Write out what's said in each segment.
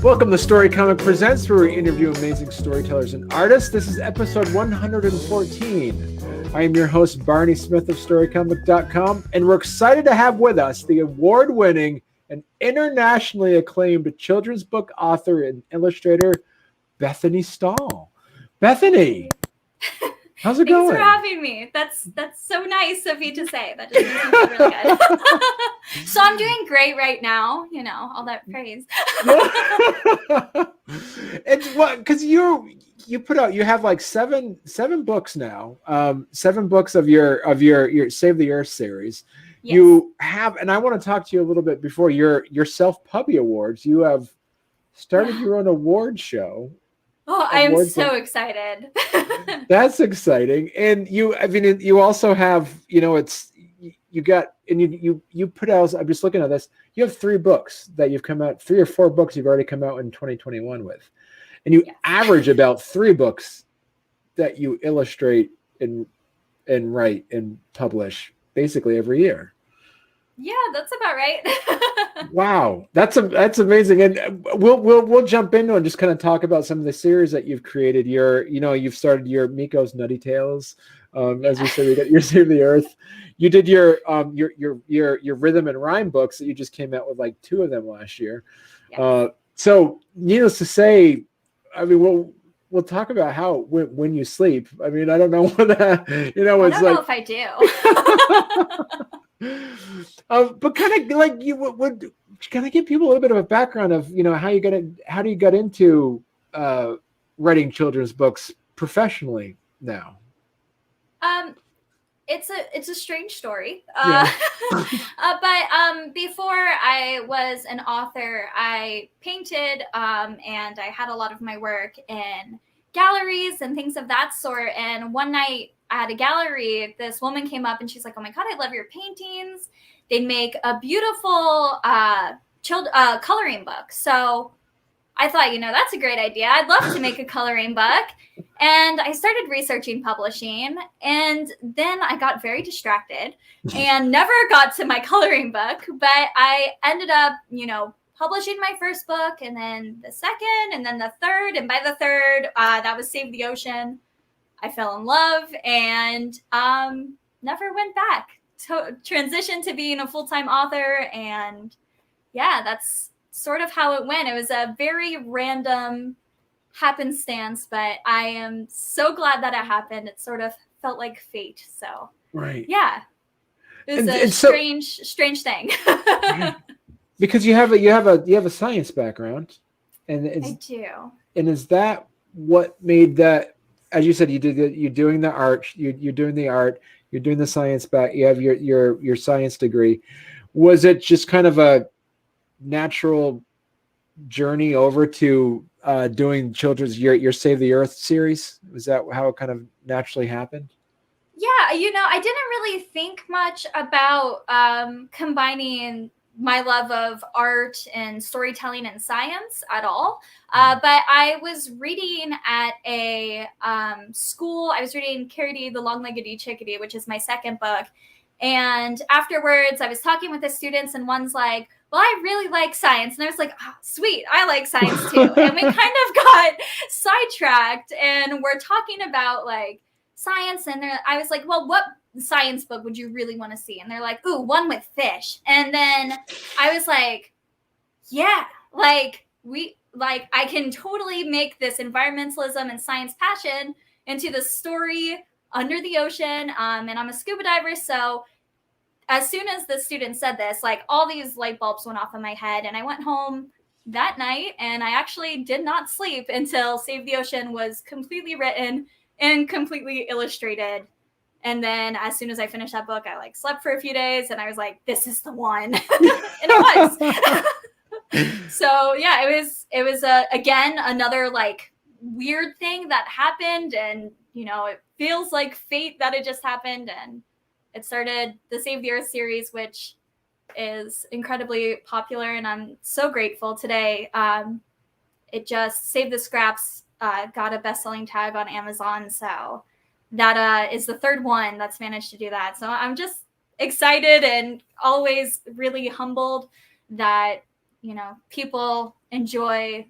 Welcome to Storycomic Presents, where we interview amazing storytellers and artists. This is episode 114. I am your host, Barney Smith of Storycomic.com, and we're excited to have with us the award-winning and internationally acclaimed children's book author and illustrator, Bethany Stahl. Bethany, how's it going? Thanks for having me. That's so nice of you to say. That just makes me feel really good. So I'm doing great right now, all that praise. It's what, because you have like seven books now, 7 books of your Save the Earth series. Yes. You have, and I want to talk to you a little bit before your self-pubby awards. You have started your own award show. Oh, I'm so excited. That's exciting. And you also have, you put out, I'm just looking at this, you have 3 books that you've come out, 3 or 4 books you've already come out in 2021 with. And you average about 3 books that you illustrate and write and publish basically every year. Yeah, that's about right. Wow, that's amazing, and we'll jump into and just kind of talk about some of the series that you've created. You've started your Amico's Nutty Tales, as you said, you got your Save the Earth. You did your rhythm and rhyme books that you just came out with, like 2 of them last year. Yes. So needless to say, I mean, we'll talk about how when you sleep. I mean, I don't know what that, I don't know if I do. But kind of like you would kind of give people a little bit of a background of how you got into writing children's books professionally now. It's a strange story. Yeah. But before I was an author, I painted and I had a lot of my work in galleries and things of that sort. And one night at a gallery, this woman came up and she's like, "Oh my God, I love your paintings. They make a beautiful coloring book." So I thought, that's a great idea. I'd love to make a coloring book. And I started researching publishing. And then I got very distracted and never got to my coloring book. But I ended up, publishing my first book, and then the second, and then the third. And by the third, that was Save the Ocean. I fell in love and never went back. Transitioned to being a full-time author. And yeah, that's sort of how it went. It was a very random happenstance, but I am so glad that it happened. It sort of felt like fate. So right, yeah, it was strange thing. Because you have a science background, and I do. And is that what made that? As you said, you're doing the art. You're doing the art. You're doing the science back. You have your science degree. Was it just kind of a natural journey over to doing children's your Save the Earth series? Was that how it kind of naturally happened? Yeah, I didn't really think much about combining my love of art and storytelling and science at all. But I was reading at a school. I was reading Carrie the Long-Legged Chickadee, which is my second book. And afterwards, I was talking with the students, and one's like, "Well, I really like science." And I was like, "Oh, sweet, I like science too." And we kind of got sidetracked, and we're talking about like science. And I was like, "Well, what science book would you really want to see?" And they're like, "Ooh, one with fish." And then I was like, "Yeah, I can totally make this environmentalism and science passion into the story under the ocean." And I'm a scuba diver, so as soon as the student said this, like all these light bulbs went off in my head, and I went home that night and I actually did not sleep until Save the Ocean was completely written and completely illustrated. And then as soon as I finished that book, I slept for a few days, and I was like, "This is the one." And it was. So yeah, it was again, another weird thing that happened, and it feels like fate that it just happened. And it started the Save the Earth series, which is incredibly popular, and I'm so grateful today. It just Save the Scraps got a best-selling tag on Amazon, so that is the third one that's managed to do that. So I'm just excited and always really humbled that people enjoy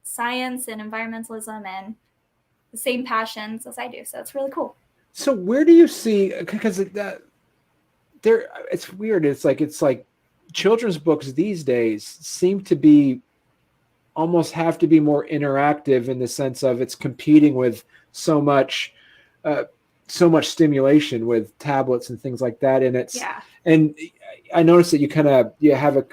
science and environmentalism and the same passions as I do. So it's really cool. So where do you see, because it's weird. It's like children's books these days seem to be almost have to be more interactive in the sense of it's competing with so much stimulation with tablets and things like that. And I noticed that you have a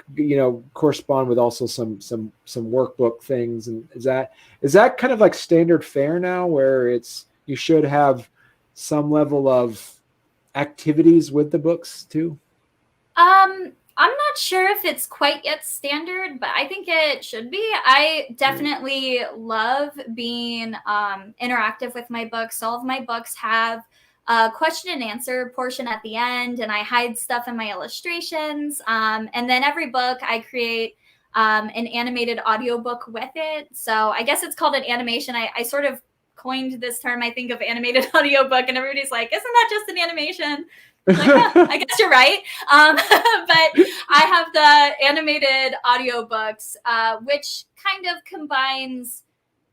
correspond with also some workbook things. And is that kind of like standard fare now, where you should have some level of activities with the books too? I'm not sure if it's quite yet standard, but I think it should be. I definitely love being interactive with my books. All of my books have a question and answer portion at the end, and I hide stuff in my illustrations. And then every book I create an animated audiobook with it. So I guess it's called an animation. I sort of coined this term, I think, of animated audiobook, and everybody's like, isn't that just an animation? Like, I guess you're right. But I have the animated audiobooks, which kind of combines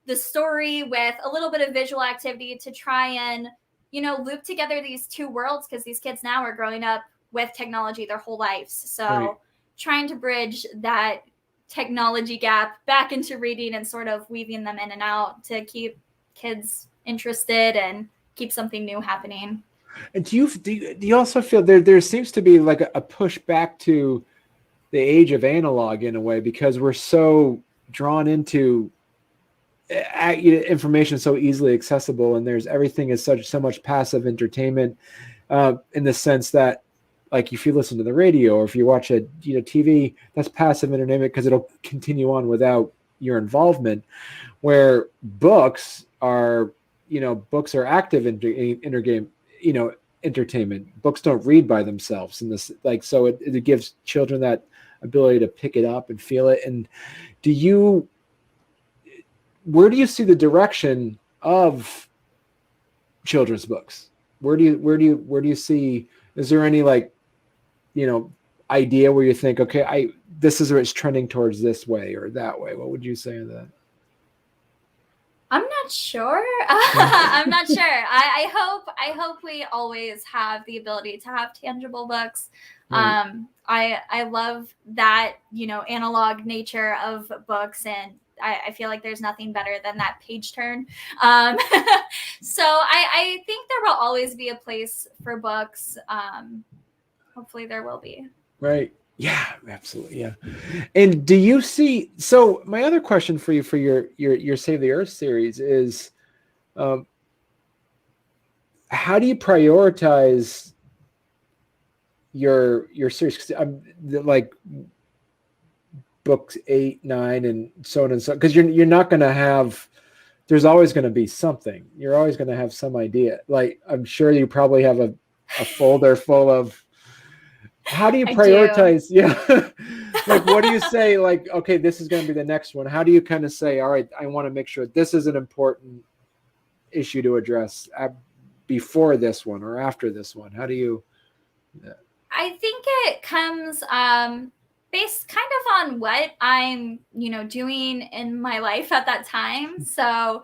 the story with a little bit of visual activity to try and, loop together these two worlds, because these kids now are growing up with technology their whole lives. So trying to bridge that technology gap back into reading and sort of weaving them in and out to keep kids interested and keep something new happening. And do you also feel there seems to be like a push back to the age of analog in a way, because we're so drawn into information so easily accessible, and everything is so much passive entertainment, in the sense that, like, if you listen to the radio or if you watch a TV, that's passive entertainment because it'll continue on without your involvement, where books are active entertainment. Books don't read by themselves, and this, like, so it gives children that ability to pick it up and feel it. And where do you see the direction of children's books? Where do you see, is there any idea where you think, okay, this is where it's trending towards this way or that way? What would you say to that? I'm not sure. I'm not sure. I hope we always have the ability to have tangible books. Right. I love that, analog nature of books, and I feel like there's nothing better than that page turn. So I think there will always be a place for books. Hopefully there will be. Right. Yeah, absolutely. Yeah. And do you see, so my other question for you for your Save the Earth series is, how do you prioritize your series? 'Cause I'm like books 8, 9, and so on and so on, because you're not going to have, there's always going to be something. You're always going to have some idea. Like, I'm sure you probably have a folder full of. How do you prioritize? Yeah. Like, what do you say? Like, okay, this is going to be the next one. How do you kind of say, all right, I want to make sure this is an important issue to address before this one or after this one? How do you? Yeah. I think it comes based kind of on what I'm, doing in my life at that time. So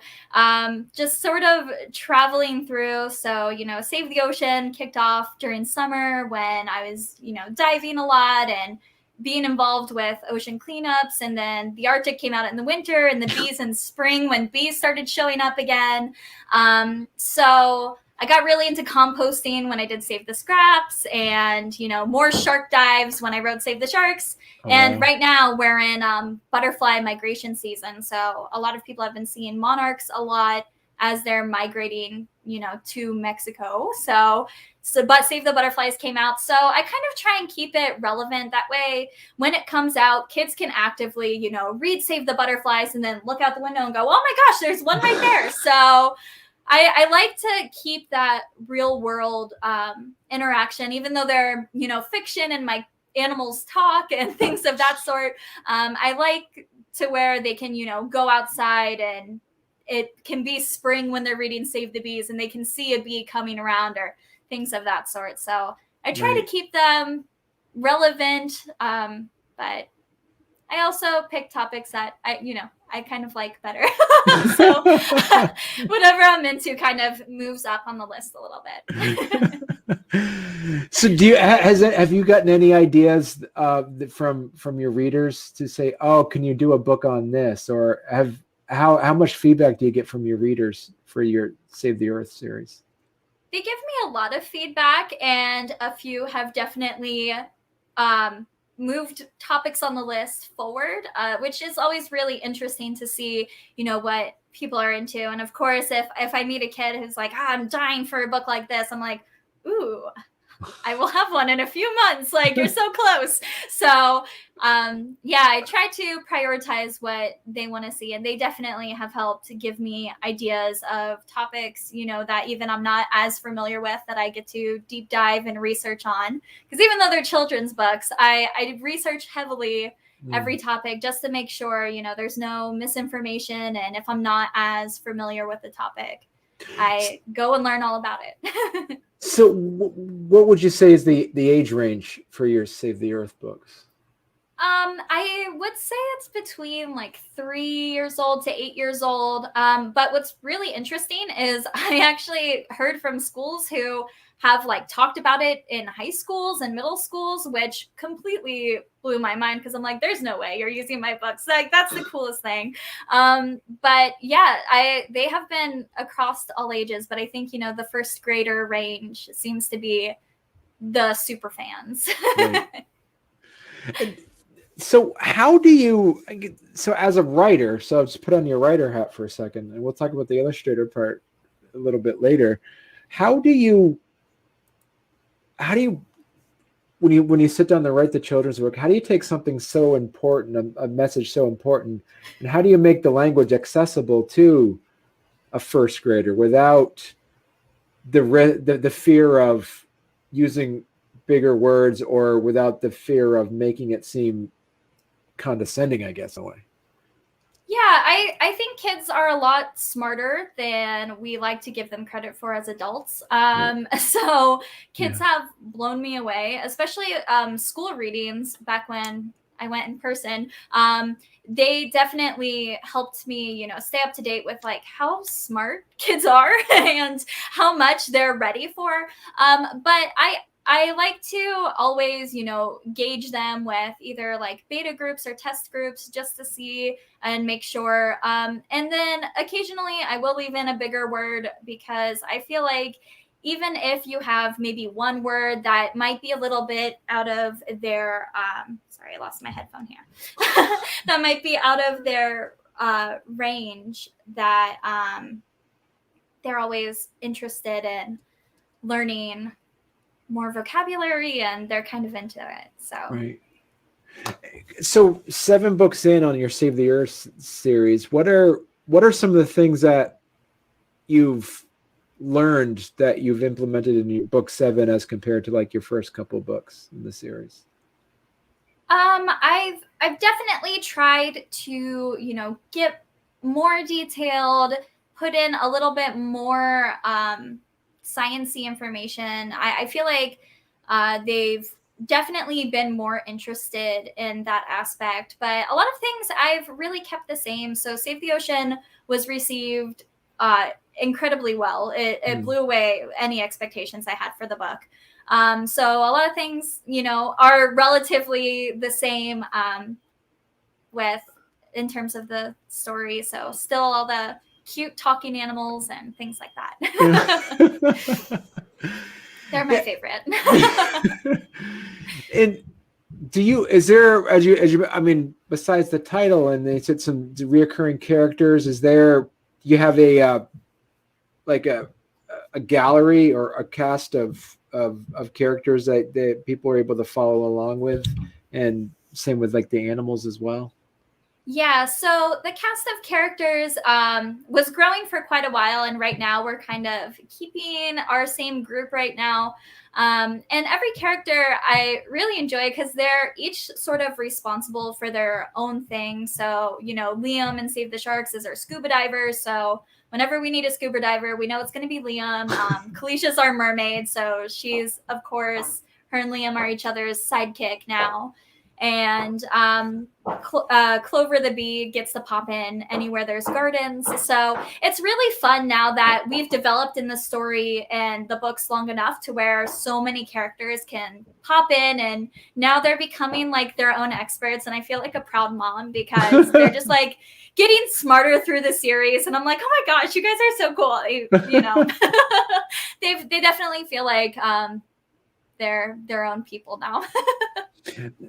just sort of traveling through. So, Save the Ocean kicked off during summer when I was, diving a lot and being involved with ocean cleanups. And then the Arctic came out in the winter, and the bees in spring when bees started showing up again. So I got really into composting when I did Save the Scraps, and, more shark dives when I wrote Save the Sharks. Oh, and right now we're in butterfly migration season. So a lot of people have been seeing monarchs a lot as they're migrating, to Mexico. But Save the Butterflies came out. So I kind of try and keep it relevant. That way, when it comes out, kids can actively, read Save the Butterflies and then look out the window and go, oh my gosh, there's one right there. So I like to keep that real world interaction, even though they're, fiction and my animals talk and things of that sort. I like to where they can, go outside and it can be spring when they're reading Save the Bees and they can see a bee coming around or things of that sort. So I try to keep them relevant, but I also pick topics that I kind of like better. So whatever I'm into kind of moves up on the list a little bit. So have you gotten any ideas from your readers to say, oh, can you do a book on this? Or how much feedback do you get from your readers for your Save the Earth series? They give me a lot of feedback, and a few have definitely moved topics on the list forward, which is always really interesting to see, what people are into. And of course, if I meet a kid who's like, I'm dying for a book like this, I'm like, ooh, I will have one in a few months. Like, you're so close. So I try to prioritize what they want to see, and they definitely have helped to give me ideas of topics, that even I'm not as familiar with, that I get to deep dive and research on. Because even though they're children's books, I research heavily every topic just to make sure, there's no misinformation. And if I'm not as familiar with the topic, I go and learn all about it. So what would you say is the age range for your Save the Earth books? I would say it's between like 3 years old to 8 years old. But what's really interesting is I actually heard from schools who have like talked about it in high schools and middle schools, which completely blew my mind, because I'm like, there's no way you're using my books. Like, that's the coolest thing. But yeah, they have been across all ages, but I think, the first grader range seems to be the super fans. Right. So how do you, as a writer, so just put on your writer hat for a second, and we'll talk about the illustrator part a little bit later. How do you, when you sit down to write the children's book, how do you take something so important, a message so important, and how do you make the language accessible to a first grader without the fear of using bigger words, or without the fear of making it seem condescending, I guess, in a way? Yeah, I think kids are a lot smarter than we like to give them credit for as adults. So kids have blown me away, especially school readings back when I went in person. They definitely helped me, stay up to date with like how smart kids are and how much they're ready for. But I like to always, gauge them with either like beta groups or test groups, just to see and make sure. And then occasionally I will leave in a bigger word, because I feel like even if you have maybe one word that might be a little bit out of their, sorry, I lost my headphone here, that might be out of their range, that they're always interested in learning more vocabulary, and they're kind of into it. So right. So 7 books in on your Save the Earth series, what are some of the things that you've learned that you've implemented in your book 7 as compared to like your first couple books in the series? I've definitely tried to, get more detailed, put in a little bit more sciencey information. I feel like they've definitely been more interested in that aspect, but a lot of things I've really kept the same. So Save the Ocean was received incredibly well. It blew away any expectations I had for the book. So a lot of things, are relatively the same in terms of the story. So still all the cute talking animals and things like that. They're my favorite. And is there, I mean, besides the title, and they said some reoccurring characters, you have a gallery or a cast of characters that people are able to follow along with, and same with like the animals as well? Yeah, so the cast of characters was growing for quite a while, and right now we're kind of keeping our same group right now. And every character I really enjoy, because they're each sort of responsible for their own thing. So, Liam in Save the Sharks is our scuba diver. So whenever we need a scuba diver, we know it's going to be Liam. Kalisha's our mermaid. So she's, of course, her and Liam are each other's sidekick now. and Clover the bee gets to pop in anywhere there's gardens. So it's really fun now that we've developed in the story and the books long enough to where so many characters can pop in, and now they're becoming like their own experts. And I feel like a proud mom because they're just like getting smarter through the series, and I'm like, oh my gosh, you guys are so cool. You know, they definitely feel like they're their own people now.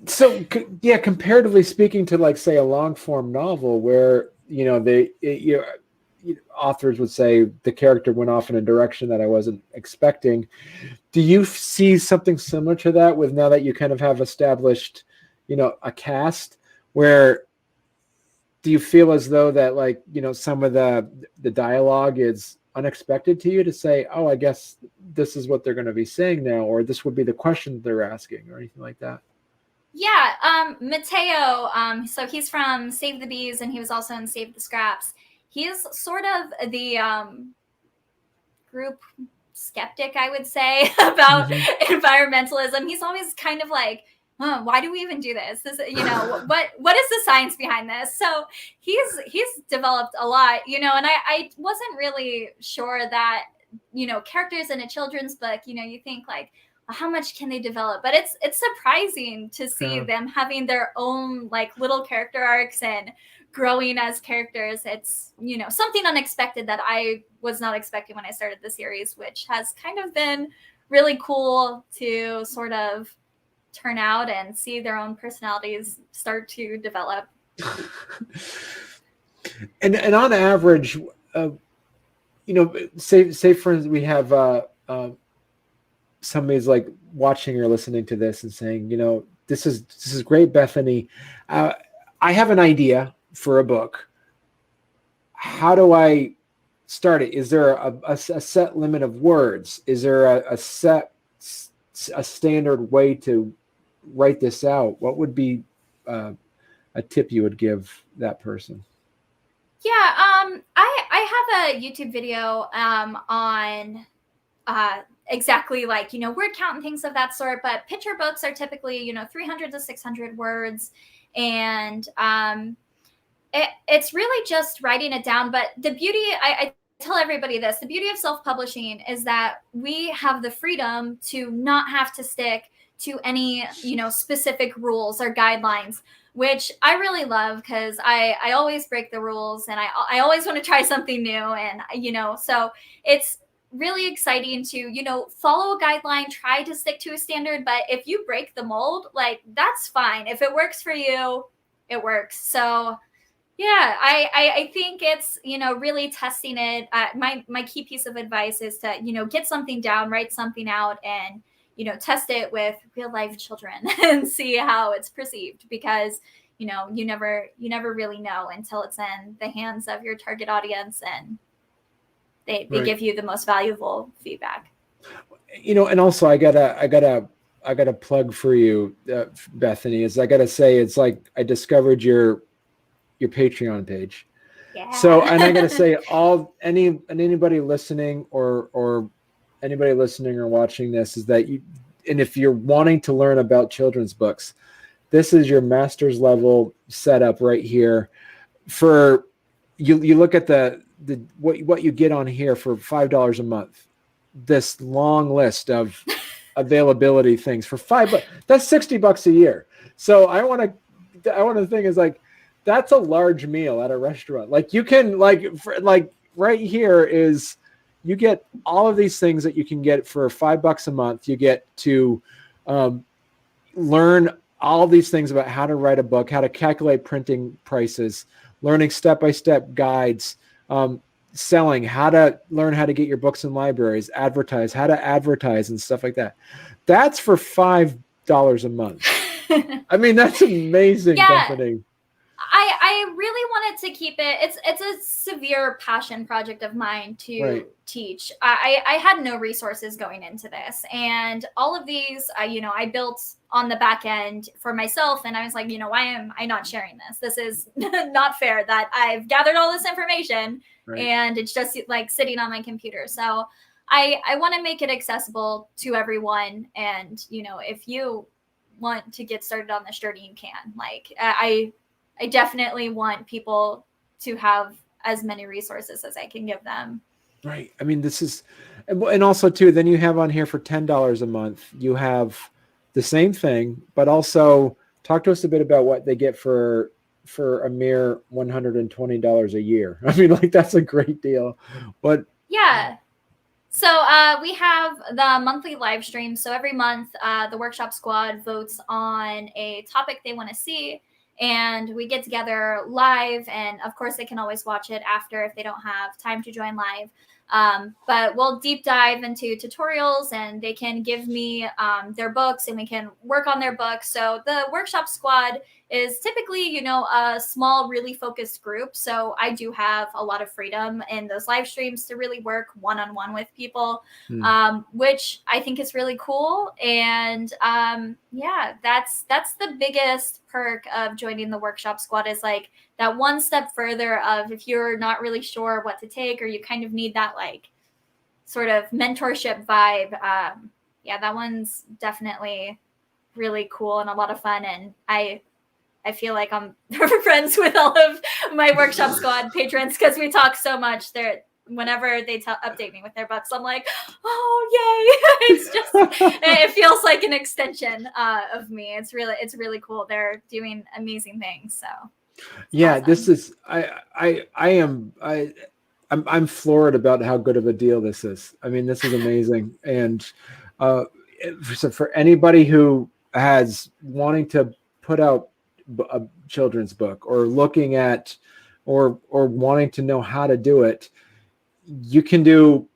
So yeah, comparatively speaking to like say a long form novel where authors would say the character went off in a direction that I wasn't expecting. Do you see something similar to that with now that you kind of have established, a cast where do you feel as though that like, some of the dialogue is unexpected to you to say, oh, I guess this is what they're going to be saying now, or this would be the question they're asking or anything like that? Yeah, Mateo, so he's from Save the Bees, and he was also in Save the Scraps. He's sort of the group skeptic, I would say, about environmentalism. He's always kind of like, oh, why do we even do this? What is the science behind this? So he's developed a lot, and I wasn't really sure that, characters in a children's book, you think like, how much can they develop? But it's surprising to see them having their own like little character arcs and growing as characters. It's, something unexpected that I was not expecting when I started the series, which has kind of been really cool to sort of turn out and see their own personalities start to develop. And on average, say for instance, we have somebody's like watching or listening to this and saying, this is great, Bethany. I have an idea for a book. How do I start it? Is there a set limit of words? Is there a standard way to write this out? What would be a tip you would give that person? Yeah, I have a YouTube video on exactly like, word count and things of that sort, but picture books are typically, 300 to 600 words. And it's really just writing it down. But the beauty, I tell everybody this, the beauty of self-publishing is that we have the freedom to not have to stick to any, specific rules or guidelines, which I really love because I always break the rules, and I always want to try something new. And, so it's really exciting to, follow a guideline, try to stick to a standard. But if you break the mold, like, that's fine. If it works for you, it works. So yeah, I think it's, really testing it. My key piece of advice is to, get something down, write something out, and, test it with real life children and see how it's perceived, because, you never really know until it's in the hands of your target audience and they Right. give you the most valuable feedback. And also I gotta plug for you, Bethany, is I gotta say, it's like I discovered your Patreon page. Yeah. So, and I gotta say, anybody listening or anybody listening or watching this is that and if you're wanting to learn about children's books, this is your master's level setup right here. For you look at the what you get on here for $5 a month, this long list of availability things for $5. That's $60 a year. So I want to think is like, that's a large meal at a restaurant. Like you can like right here is you get all of these things that you can get for $5 a month. You get to learn all these things about how to write a book, how to calculate printing prices, learning step-by-step guides, selling, how to learn how to get your books in libraries, advertise, how to advertise and stuff like that. That's for $5 a month. I mean, that's amazing, Yeah. Bethany. I really wanted to keep it. It's a severe passion project of mine to teach. I had no resources going into this, and all of these, I built on the back end for myself, and I was like, why am I not sharing this? This is not fair that I've gathered all this information and it's just like sitting on my computer. So I want to make it accessible to everyone, and if you want to get started on this journey, you can. Like, I definitely want people to have as many resources as I can give them. Right. I mean, this is, and also too, then you have on here for $10 a month, you have the same thing, but also talk to us a bit about what they get for a mere $120 a year. I mean, like, that's a great deal. But yeah. So we have the monthly live stream. So every month, the workshop squad votes on a topic they want to see, and we get together live. And of course, they can always watch it after if they don't have time to join live. But we'll deep dive into tutorials, and they can give me their books, and we can work on their books. So the workshop squad is typically, a small, really focused group. So I do have a lot of freedom in those live streams to really work one-on-one with people, which I think is really cool. And yeah, that's the biggest perk of joining the workshop squad, is like that one step further of, if you're not really sure what to take, or you kind of need that like sort of mentorship vibe. Yeah, that one's definitely really cool and a lot of fun. And I feel like I'm friends with all of my workshop squad patrons, because we talk so much. Whenever they update me with their books, I'm like, oh, yay. It's just, it feels like an extension of me. It's really cool. They're doing amazing things. So yeah, awesome. this is, I'm floored about how good of a deal this is. I mean, this is amazing. And so for anybody who has wanting to put out a children's book, or looking at, or wanting to know how to do it, you can do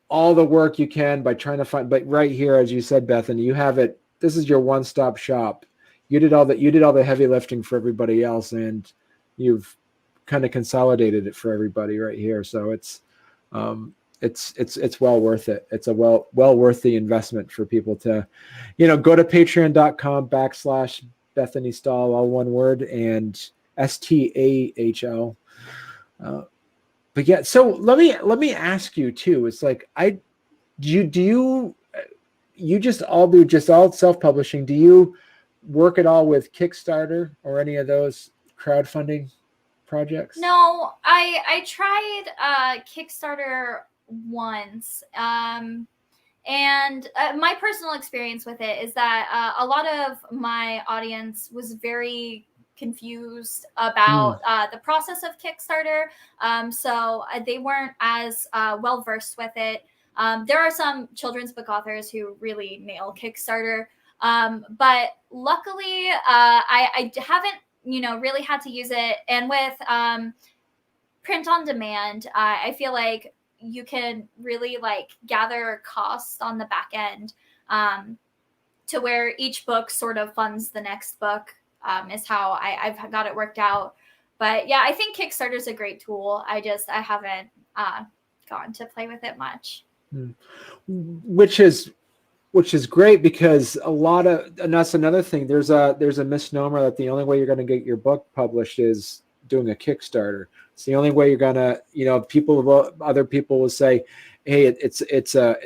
all the work you can by trying to find, but right here, as you said, Bethany, you have it. This is your one-stop shop. You did all the heavy lifting for everybody else, and you've kind of consolidated it for everybody right here. So it's well worth it. It's a well worth the investment for people to, go to patreon.com/Bethany Stahl, all one word, and STAHL. But yeah, so let me ask you too. It's like, do you just all self-publishing? Do you work at all with Kickstarter or any of those crowdfunding projects? No, I tried Kickstarter once. And my personal experience with it is that a lot of my audience was very confused about the process of Kickstarter. So they weren't as well versed with it. There are some children's book authors who really nail Kickstarter. But luckily, I haven't, really had to use it. And with print on demand, I feel like you can really like gather costs on the back end, to where each book sort of funds the next book, is how I've got it worked out. But yeah, I think Kickstarter is a great tool. I haven't gotten to play with it much. Which is great, because and that's another thing. There's a misnomer that the only way you're going to get your book published is doing a Kickstarter. It's the only way you're gonna, other people will say, hey, it's a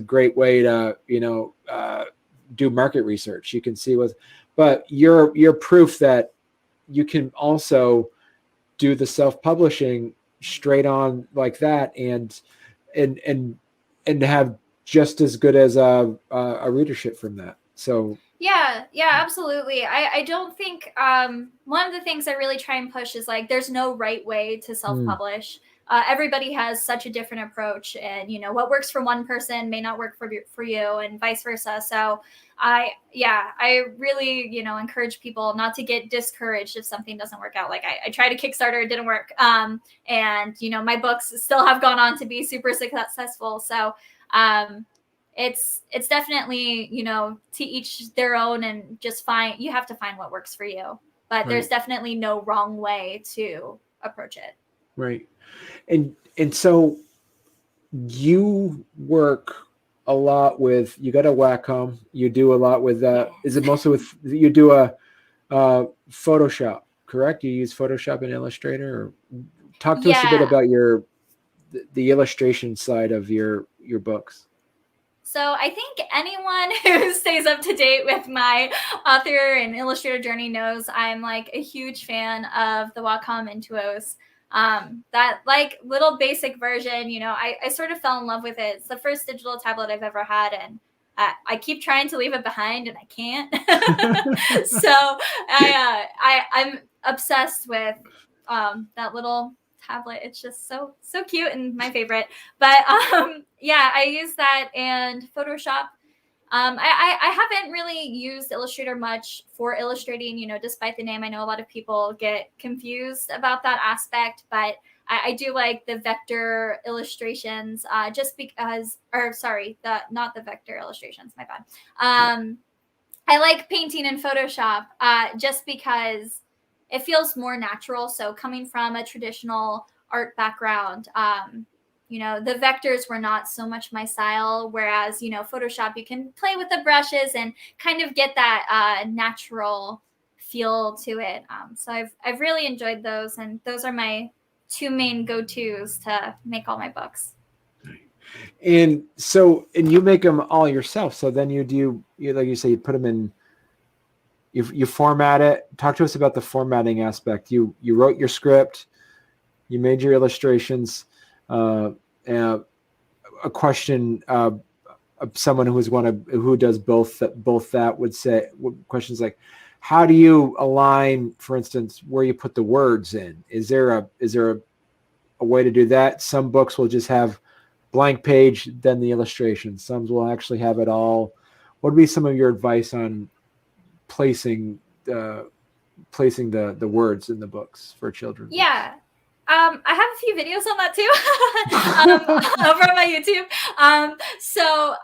great way to, do market research. You can see but you're proof that you can also do the self-publishing straight on like that, and have just as good as a readership from that. So yeah, absolutely. I don't think one of the things I really try and push is like, there's no right way to self-publish. Everybody has such a different approach, and what works for one person may not work for you, and vice versa. So I really encourage people not to get discouraged if something doesn't work out. Like I tried a Kickstarter, it didn't work, and my books still have gone on to be super successful. So it's definitely, to each their own, and just you have to find what works for you. But right. There's definitely no wrong way to approach it. Right. And so you work a lot with, you got a Wacom, you do a lot with is it mostly with, you do a Photoshop, correct? You use Photoshop and Illustrator? Or talk to us a bit about the illustration side of your books. So I think anyone who stays up to date with my author and illustrator journey knows I'm like a huge fan of the Wacom Intuos. That like little basic version, you know, I sort of fell in love with it. It's the first digital tablet I've ever had, and I keep trying to leave it behind and I can't. So I'm obsessed with that little tablet. It's just so cute and my favorite. But yeah, I use that and Photoshop. I haven't really used Illustrator much for illustrating, you know, despite the name. I know a lot of people get confused about that aspect, but I do like the vector illustrations just because, or sorry, not the vector illustrations, my bad. I like painting in Photoshop just because it feels more natural. So coming from a traditional art background, you know, the vectors were not so much my style. Whereas, you know, Photoshop, you can play with the brushes and kind of get that natural feel to it. So I've really enjoyed those, and those are my two main go-tos to make all my books. And so, and you make them all yourself. So then you like you say, you put them in, you format it. Talk to us about the formatting aspect. You wrote your script, you made your illustrations. A question someone who does both that would say questions like, how do you align, for instance, where you put the words in? Is there a way to do that? Some books will just have blank page, then the illustration. Some will actually have it all. What would be some of your advice on placing the words in the books for children? Yeah. I have a few videos on that too over on my YouTube. So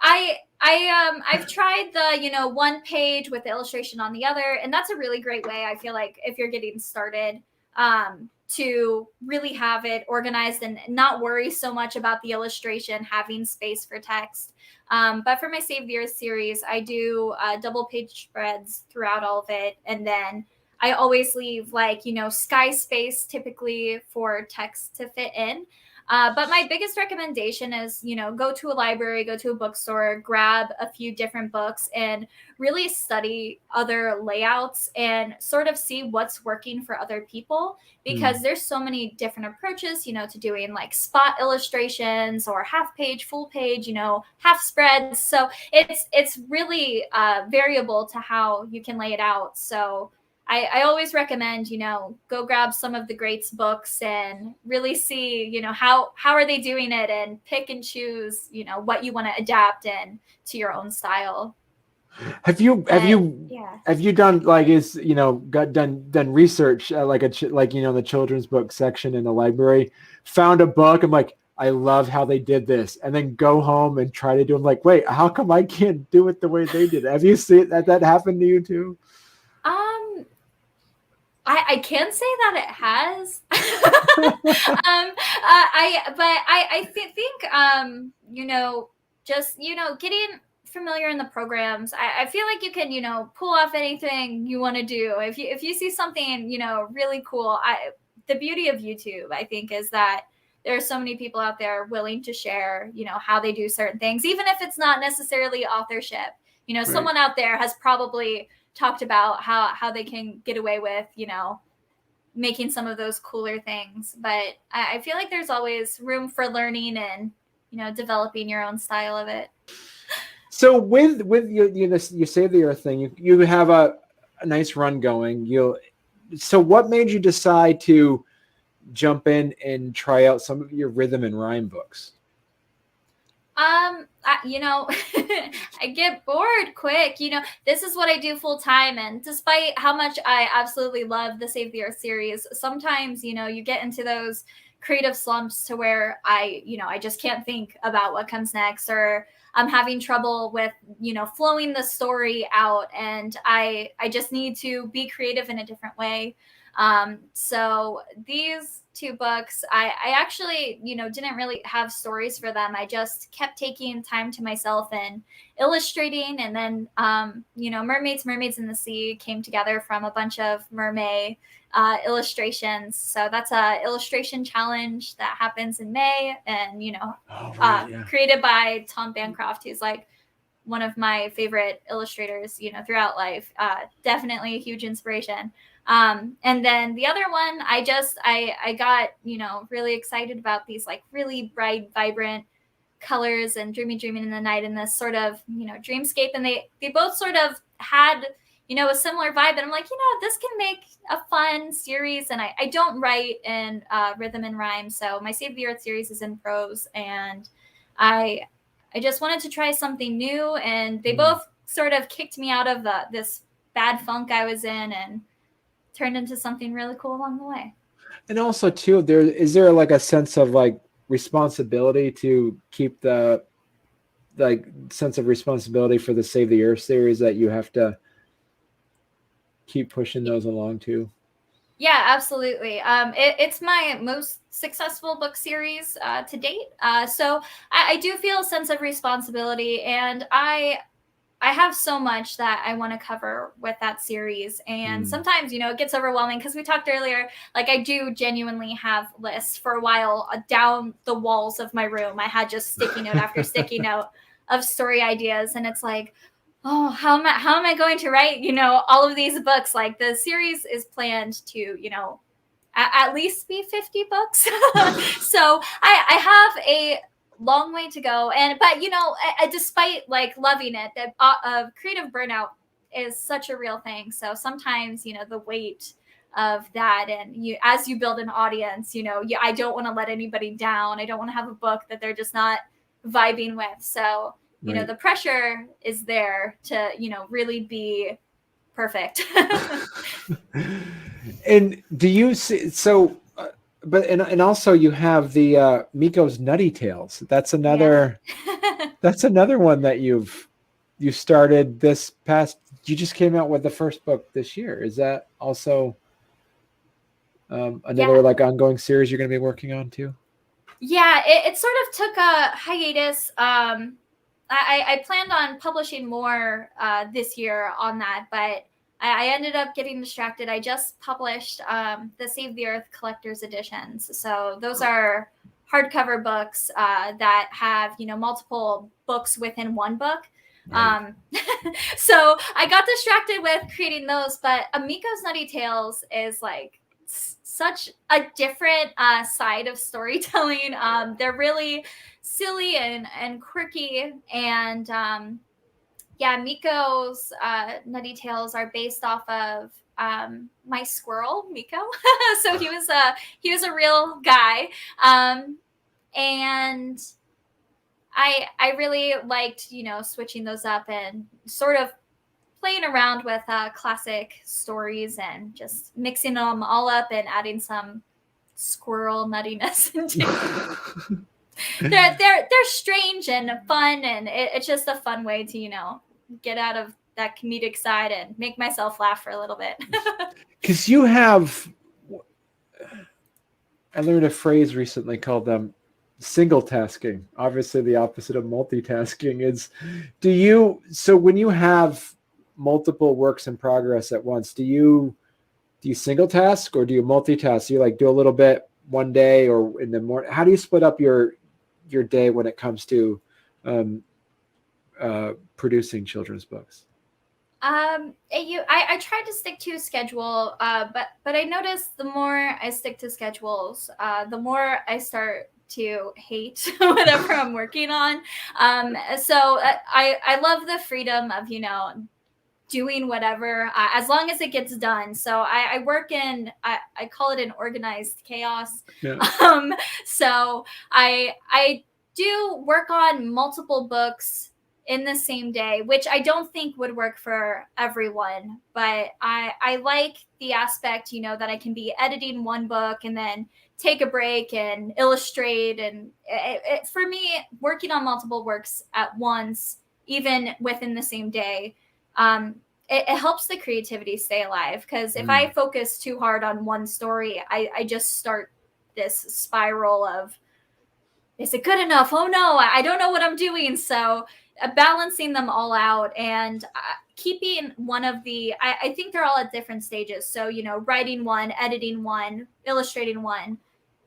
I've tried the, you know, one page with the illustration on the other, and that's a really great way. I feel like if you're getting started, to really have it organized and not worry so much about the illustration having space for text. But for my Save the Earth series, I do double page spreads throughout all of it, and then I always leave like, you know, sky space typically for text to fit in. But my biggest recommendation is, you know, go to a library, go to a bookstore, grab a few different books and really study other layouts and sort of see what's working for other people, because there's so many different approaches, you know, to doing like spot illustrations or half page, full page, you know, half spreads. So it's really variable to how you can lay it out. So I always recommend, you know, go grab some of the greats books and really see, you know, how are they doing it, and pick and choose, you know, what you want to adapt in to your own style. Have you done like done research like you know, the children's book section in the library, found a book, I'm like, I love how they did this, and then go home and try to do them, like, wait, how come I can't do it the way they did? Have you seen that happen to you too? I can't say that it has. I think you know, just, you know, getting familiar in the programs, I feel like you can, you know, pull off anything you want to do. If you see something, you know, really cool, the beauty of YouTube, I think, is that there are so many people out there willing to share, you know, how they do certain things, even if it's not necessarily authorship. You know, someone out there has probably talked about how they can get away with, you know, making some of those cooler things. But I feel like there's always room for learning and, you know, developing your own style of it. So with you Save the Earth thing, you have a nice run going. So what made you decide to jump in and try out some of your rhythm and rhyme books? You know, I get bored quick. You know, this is what I do full time. And despite how much I absolutely love the Save the Earth series, sometimes, you know, you get into those creative slumps to where I just can't think about what comes next, or I'm having trouble with, you know, flowing the story out. And I just need to be creative in a different way. So these two books, I actually, didn't really have stories for them. I just kept taking time to myself and illustrating. And then, Mermaids in the Sea came together from a bunch of mermaid illustrations. So that's a illustration challenge that happens in May, and created by Tom Bancroft, who's like one of my favorite illustrators, throughout life. Definitely a huge inspiration. And then the other one, I got, really excited about these like really bright, vibrant colors and dreaming in the night in this sort of, dreamscape. And they both sort of had, a similar vibe. And I'm like, this can make a fun series. And I don't write in rhythm and rhyme. So my Save the Earth series is in prose. And I just wanted to try something new. And they both sort of kicked me out of this bad funk I was in and turned into something really cool along the way. And also too, is there like a sense of like responsibility to keep the like sense of responsibility for the Save the Earth series, that you have to keep pushing those along too? Yeah, absolutely. It's my most successful book series to date. So I do feel a sense of responsibility, and I have so much that I want to cover with that series. And sometimes, it gets overwhelming, because we talked earlier, like I do genuinely have lists. For a while, down the walls of my room, I had just sticky note after sticky note of story ideas. And it's like, oh, how am I going to write, all of these books? Like the series is planned to, at least be 50 books. So I have a long way to go. But despite like loving it, that creative burnout is such a real thing. So sometimes, the weight of that, and as you build an audience, I don't want to let anybody down. I don't want to have a book that they're just not vibing with. So, the pressure is there to, really be perfect. And do you see, so but and also you have the Amico's Nutty Tales. That's another that's another one that you started this past, you just came out with the first book this year. Is that also another like ongoing series you're going to be working on too? Yeah, it sort of took a hiatus. I planned on publishing more this year on that, but I ended up getting distracted. I just published the Save the Earth collector's editions. So those are hardcover books that have, multiple books within one book. Right. So I got distracted with creating those, but Amico's Nutty Tales is like such a different side of storytelling. They're really silly and quirky, and Miko's Nutty Tales are based off of my squirrel Miko. So he was a real guy, and I really liked switching those up and sort of playing around with classic stories and just mixing them all up and adding some squirrel nuttiness into it. They're strange and fun, and it's just a fun way to get out of that comedic side and make myself laugh for a little bit. Because I learned a phrase recently called single tasking. Obviously the opposite of multitasking is, so when you have multiple works in progress at once, do you single task or do you multitask? Do you like do a little bit one day or in the morning? How do you split up your day when it comes to producing children's books? I tried to stick to a schedule, but I noticed the more I stick to schedules, the more I start to hate whatever I'm working on. So I love the freedom of doing whatever as long as it gets done. So I work in I call it an organized chaos. Yeah. So I do work on multiple books in the same day, which I don't think would work for everyone, but I like the aspect, that I can be editing one book and then take a break and illustrate. And for me, working on multiple works at once, even within the same day, it helps the creativity stay alive. Because if I focus too hard on one story, I just start this spiral of, is it good enough? Oh no, I don't know what I'm doing. So balancing them all out and keeping one of the, I think they're all at different stages. So, writing one, editing one, illustrating one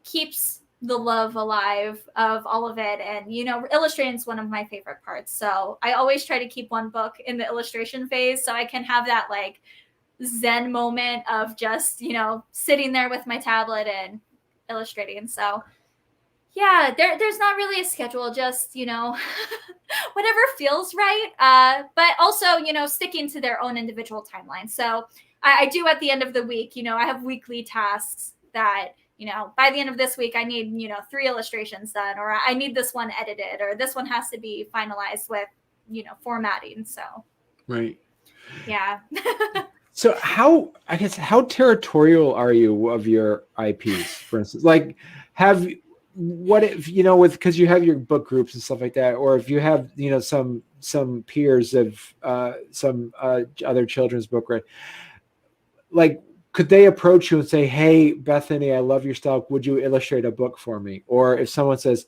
keeps the love alive of all of it. And, illustrating is one of my favorite parts. So I always try to keep one book in the illustration phase so I can have that like Zen moment of just, sitting there with my tablet and illustrating. So yeah, there's not really a schedule, just, whatever feels right. But also, sticking to their own individual timeline. So I do at the end of the week, I have weekly tasks that, by the end of this week, I need, 3 illustrations done, or I need this one edited, or this one has to be finalized with, formatting. So, right. Yeah. So how territorial are you of your IPs, for instance? Like, what if, because you have your book groups and stuff like that, or if you have, some peers of some other children's book, right? Like, could they approach you and say, hey, Bethany, I love your style. Would you illustrate a book for me? Or if someone says,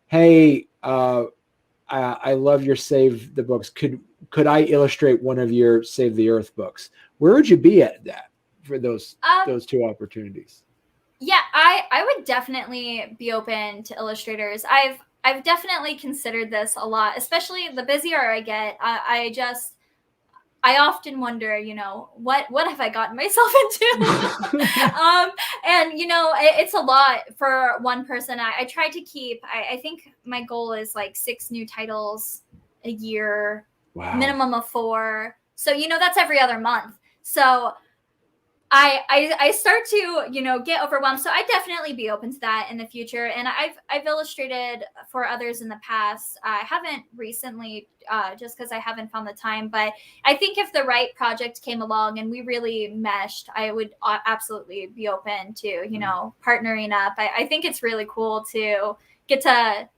hey, I love your Save the Books. Could I illustrate one of your Save the Earth books? Where would you be at that for those 2 opportunities? Yeah, I would definitely be open to illustrators. I've definitely considered this a lot, especially the busier I get. I often wonder, what have I gotten myself into? And it's a lot for one person. I try to keep, I think my goal is like 6 new titles a year, wow. Minimum of 4. So, that's every other month. So I start to, get overwhelmed. So I'd definitely be open to that in the future. And I've illustrated for others in the past. I haven't recently, just because I haven't found the time. But I think if the right project came along and we really meshed, I would absolutely be open to, partnering up. I think it's really cool to get to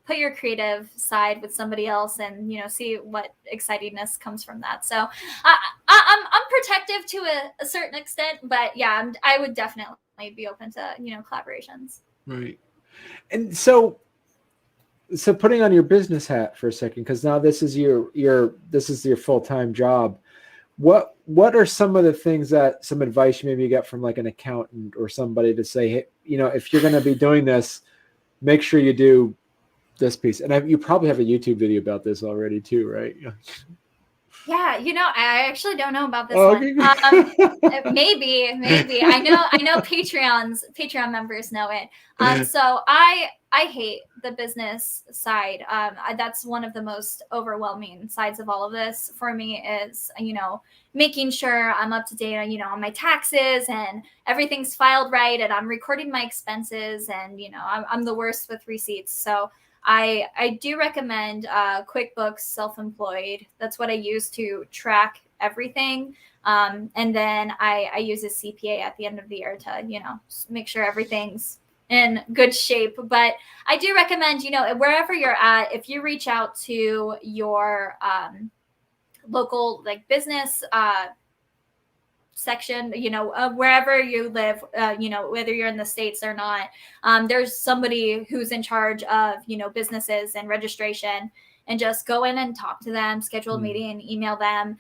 put your creative side with somebody else and see what excitingness comes from that. So I'm protective to a certain extent, but yeah, I would definitely be open to collaborations. Right. And so putting on your business hat for a second, because now this is your full-time job. What are some of the things some advice you maybe get from like an accountant or somebody to say, hey, if you're going to be doing this, make sure you do this piece? And you probably have a YouTube video about this already too, right? Yeah, I actually don't know about this one. Maybe. I know Patreon members know it. So I hate the business side. That's one of the most overwhelming sides of all of this for me is, making sure I'm up to date on, on my taxes and everything's filed right and I'm recording my expenses and, I'm the worst with receipts. So I do recommend QuickBooks Self-Employed. That's what I use to track everything. And then I use a CPA at the end of the year to, make sure everything's in good shape. But I do recommend, wherever you're at, if you reach out to your local like business section, wherever you live, whether you're in the States or not, there's somebody who's in charge of, businesses and registration, and just go in and talk to them, schedule a meeting, email them.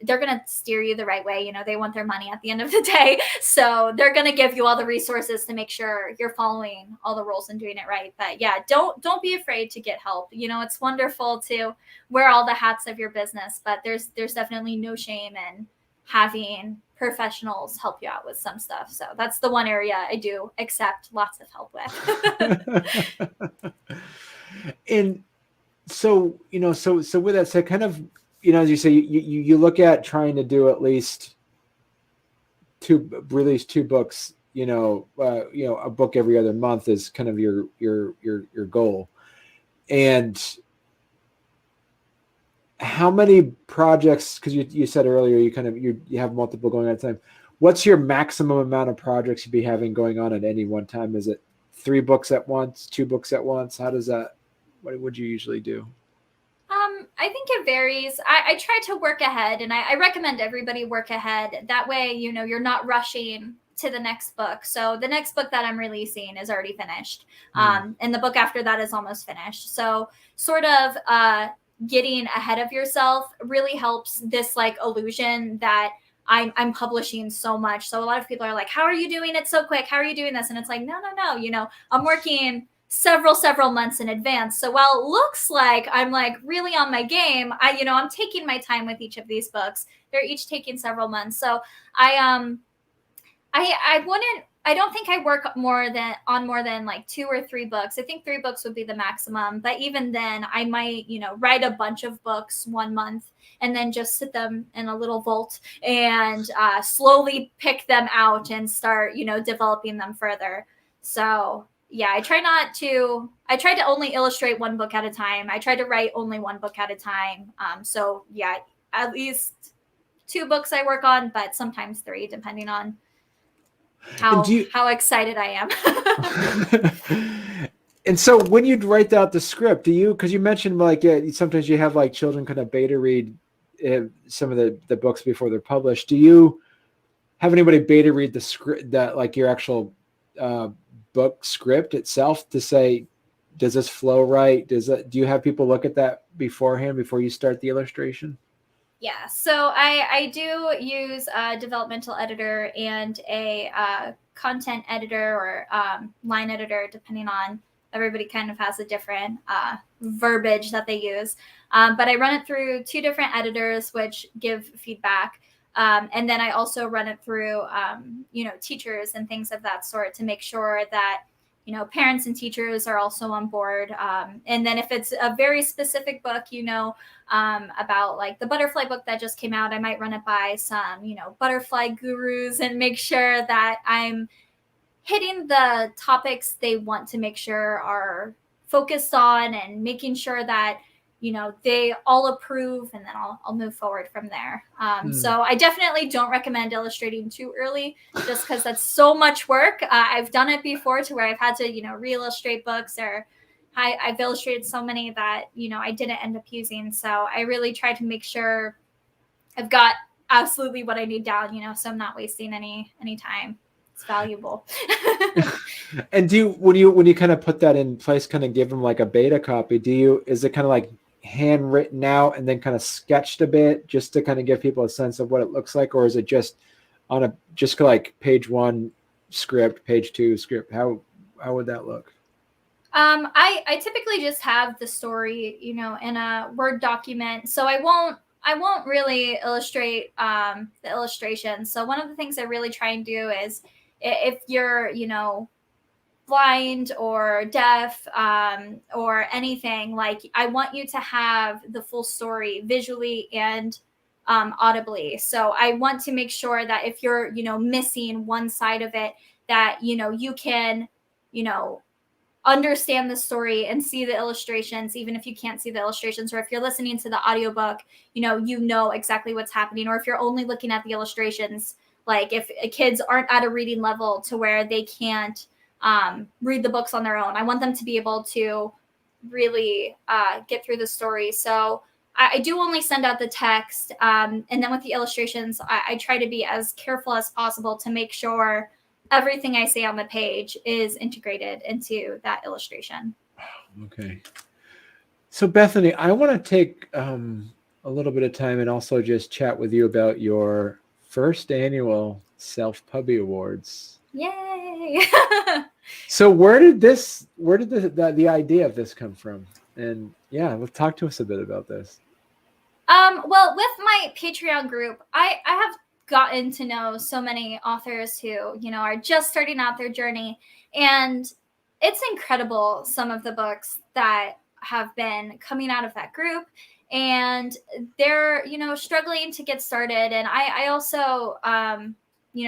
They're going to steer you the right way. They want their money at the end of the day. So they're going to give you all the resources to make sure you're following all the rules and doing it right. But yeah, don't be afraid to get help. It's wonderful to wear all the hats of your business, but there's definitely no shame in having professionals help you out with some stuff. So that's the one area I do accept lots of help with. And so, so with that said, kind of, as you say, you look at trying to do at least release 2 books, a book every other month is kind of your goal. And how many projects, because you said earlier you have multiple going at a time, what's your maximum amount of projects you'd be having going on at any one time? Is it 3 books at once, 2 books at once? How does that, what would you usually do? I think it varies. I try to work ahead, and I recommend everybody work ahead. That way, you're not rushing to the next book. So the next book that I'm releasing is already finished. And the book after that is almost finished. So sort of getting ahead of yourself really helps this like illusion that I'm publishing so much. So a lot of people are like, how are you doing it so quick? How are you doing this? And it's like, no, I'm working several months in advance. So while it looks like I'm like really on my game, I'm taking my time with each of these books. They're each taking several months. So I don't think I work more than like 2 or 3 books. I think 3 books would be the maximum. But even then I might, write a bunch of books one month and then just sit them in a little vault and slowly pick them out and start, developing them further. So yeah, I try to only illustrate 1 book at a time. I try to write only 1 book at a time. So yeah, at least 2 books I work on, but sometimes 3, depending on how excited I am. And so when you'd write out the script, because you mentioned like sometimes you have like children kind of beta read some of the books before they're published. Do you have anybody beta read the script, that like your actual book script itself, to say, does this flow right? Do you have people look at that beforehand before you start the illustration? Yeah, so I do use a developmental editor and a content editor or line editor, depending on, everybody kind of has a different verbiage that they use. But I run it through 2 different editors, which give feedback. And then I also run it through, teachers and things of that sort to make sure that, parents and teachers are also on board. And then if it's a very specific book, about like the butterfly book that just came out, I might run it by some, butterfly gurus and make sure that I'm hitting the topics they want to make sure are focused on, and making sure that, they all approve, and then I'll move forward from there. So I definitely don't recommend illustrating too early, just because that's so much work. I've done it before to where I've had to, re-illustrate books, or I've illustrated so many that, I didn't end up using. So I really try to make sure I've got absolutely what I need down, so I'm not wasting any time. It's valuable. And when you kind of put that in place, kind of give them like a beta copy, is it kind of like handwritten out and then kind of sketched a bit just to kind of give people a sense of what it looks like? Or is it just just like page 1 script, page 2 script? How would that look? I typically just have the story, in a Word document. So I won't really illustrate the illustration. So one of the things I really try and do is, if you're, blind or deaf, or anything, like, I want you to have the full story visually and audibly. So I want to make sure that if you're, missing one side of it, that, you can, understand the story and see the illustrations, even if you can't see the illustrations, or if you're listening to the audiobook, you know exactly what's happening. Or if you're only looking at the illustrations, like if kids aren't at a reading level to where they can't read the books on their own, I want them to be able to really get through the story. So I do only send out the text, and then with the illustrations, I try to be as careful as possible to make sure everything I say on the page is integrated into that illustration. Okay. So Bethany, I want to take a little bit of time and also just chat with you about your first annual Self-Pubby Awards. Yay! So where did the idea of this come from? And yeah, talk to us a bit about this. Well, with my Patreon group, I have gotten to know so many authors who, are just starting out their journey. And it's incredible, some of the books that have been coming out of that group. And they're, struggling to get started. And I also,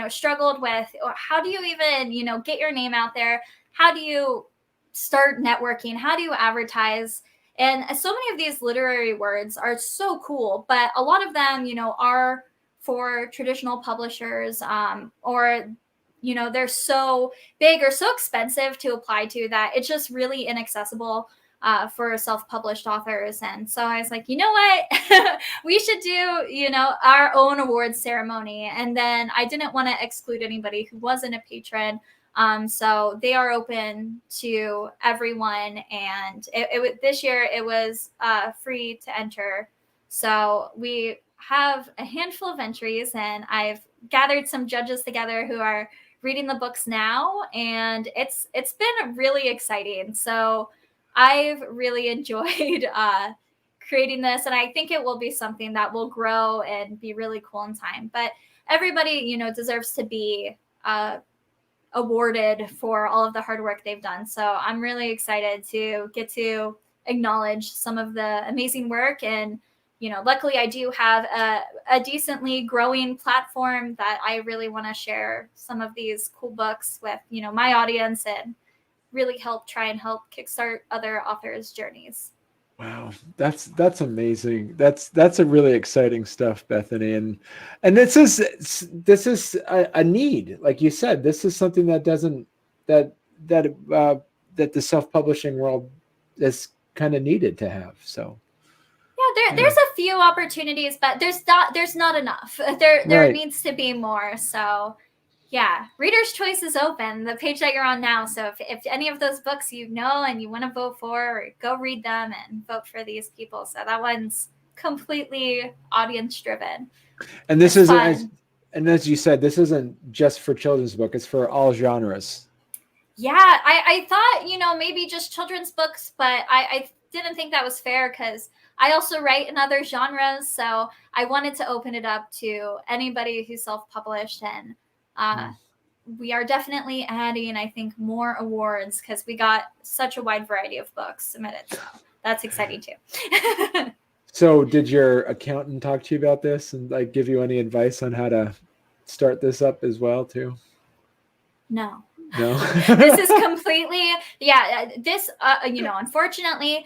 struggled with, how do you even, get your name out there? How do you start networking? How do you advertise? And so many of these literary words are so cool, but a lot of them, are for traditional publishers, or, they're so big or so expensive to apply to that it's just really inaccessible for self-published authors. And so I was like, you know what, we should do, our own awards ceremony. And then I didn't want to exclude anybody who wasn't a patron. So they are open to everyone. And this year it was free to enter. So we have a handful of entries, and I've gathered some judges together who are reading the books now, and it's been really exciting. So I've really enjoyed creating this, and I think it will be something that will grow and be really cool in time. But everybody, deserves to be awarded for all of the hard work they've done. So I'm really excited to get to acknowledge some of the amazing work. And luckily I do have a decently growing platform that I really want to share some of these cool books with, my audience, and really try and help kickstart other authors' journeys. Wow, that's amazing. That's a really exciting stuff, Bethany. And this is a need, like you said. This is something that the self-publishing world is kind of needed to have. So yeah, there's a few opportunities, but there's not enough. There right. needs to be more. So yeah, Reader's Choice is open, the page that you're on now. So if any of those books and you want to vote for, go read them and vote for these people. So that one's completely audience driven. And this isn't, and as you said, this isn't just for children's book, it's for all genres. Yeah, I thought, maybe just children's books, but I didn't think that was fair, because I also write in other genres. So I wanted to open it up to anybody who's self-published. And we are definitely adding, I think, more awards, because we got such a wide variety of books submitted. So that's exciting too. So did your accountant talk to you about this and give you any advice on how to start this up as well too? No. This is completely, this, unfortunately,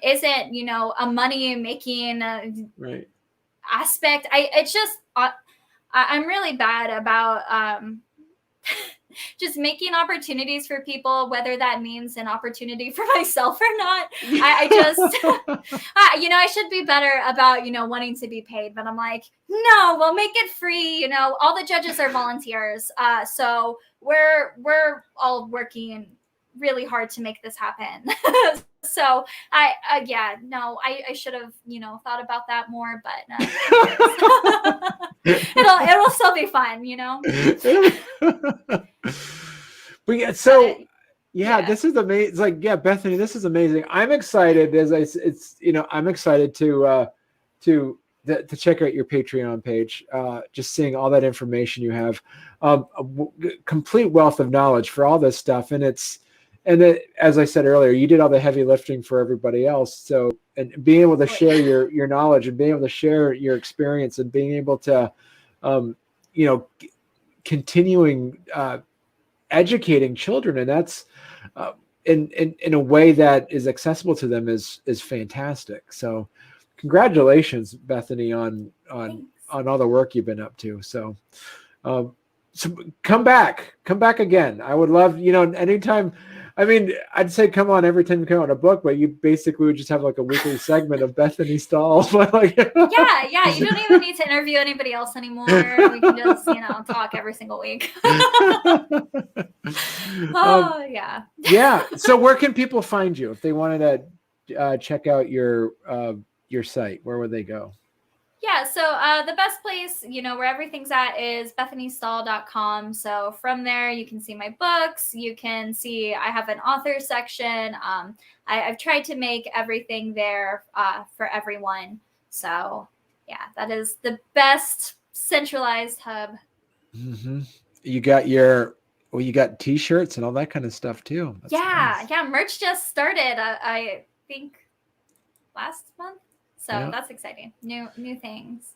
isn't, a money making right aspect. It's just, I'm really bad about just making opportunities for people, whether that means an opportunity for myself or not. I just, I should be better about, wanting to be paid, but I'm like, no, we'll make it free. All the judges are volunteers. So we're all working really hard to make this happen. So I should have, thought about that more, but it'll still be fun, But this is amazing. It's like, Bethany, this is amazing. I'm excited I'm excited to check out your Patreon page. Just seeing all that information you have, a complete wealth of knowledge for all this stuff. And as I said earlier, you did all the heavy lifting for everybody else. So, and being able to share your knowledge and being able to share your experience and being able to, continuing educating children, and that's in a way that is accessible to them is fantastic. So, congratulations, Bethany, on all the work you've been up to. So, so come back again. I would love, anytime. I mean, I'd say come on every time you come on a book, but you basically would just have a weekly segment of Bethany Stahl. Yeah. You don't even need to interview anybody else anymore. We can just, talk every single week. Yeah. Yeah. So where can people find you if they wanted to check out your site? Where would they go? Yeah, so the best place, where everything's at is BethanyStahl.com. So from there, you can see my books. You can see I have an author section. I've tried to make everything there for everyone. So yeah, that is the best centralized hub. Mm-hmm. You got T-shirts and all that kind of stuff too. That's nice. Yeah. Merch just started. I think last month. So that's exciting. New things.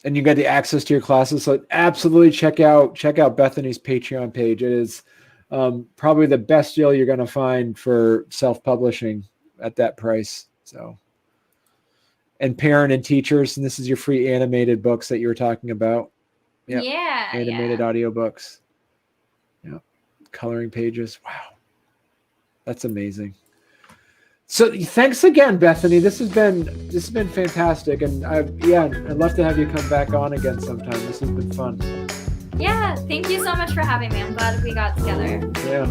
And you got the access to your classes. So absolutely check out Bethany's Patreon page. It is probably the best deal you're going to find for self-publishing at that price. So, and parent and teachers, and this is your free animated books that you were talking about. Yep. Yeah. Animated audiobooks. Yeah. Coloring pages. Wow. That's amazing. So thanks again, Bethany. This has been fantastic, and I'd love to have you come back on again sometime. This has been fun. Yeah, thank you so much for having me. I'm glad we got together. Yeah.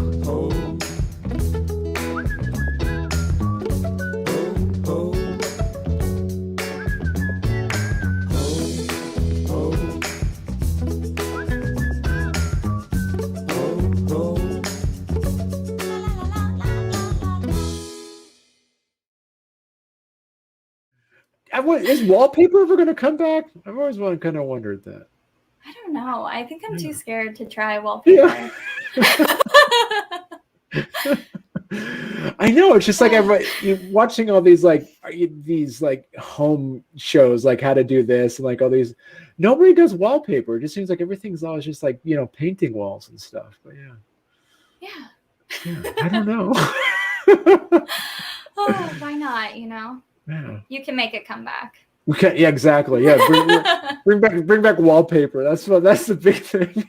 Is wallpaper ever going to come back? I've always kind of wondered that. I don't know. I think I'm too scared to try wallpaper. Yeah. I know. It's just like you're watching all these home shows, like how to do this and like all these. Nobody does wallpaper. It just seems like everything's always just like painting walls and stuff. But yeah, I don't know. Oh, why not? Yeah. You can make it come back. Okay. Yeah. Exactly. Yeah. Bring back wallpaper. That's the big thing.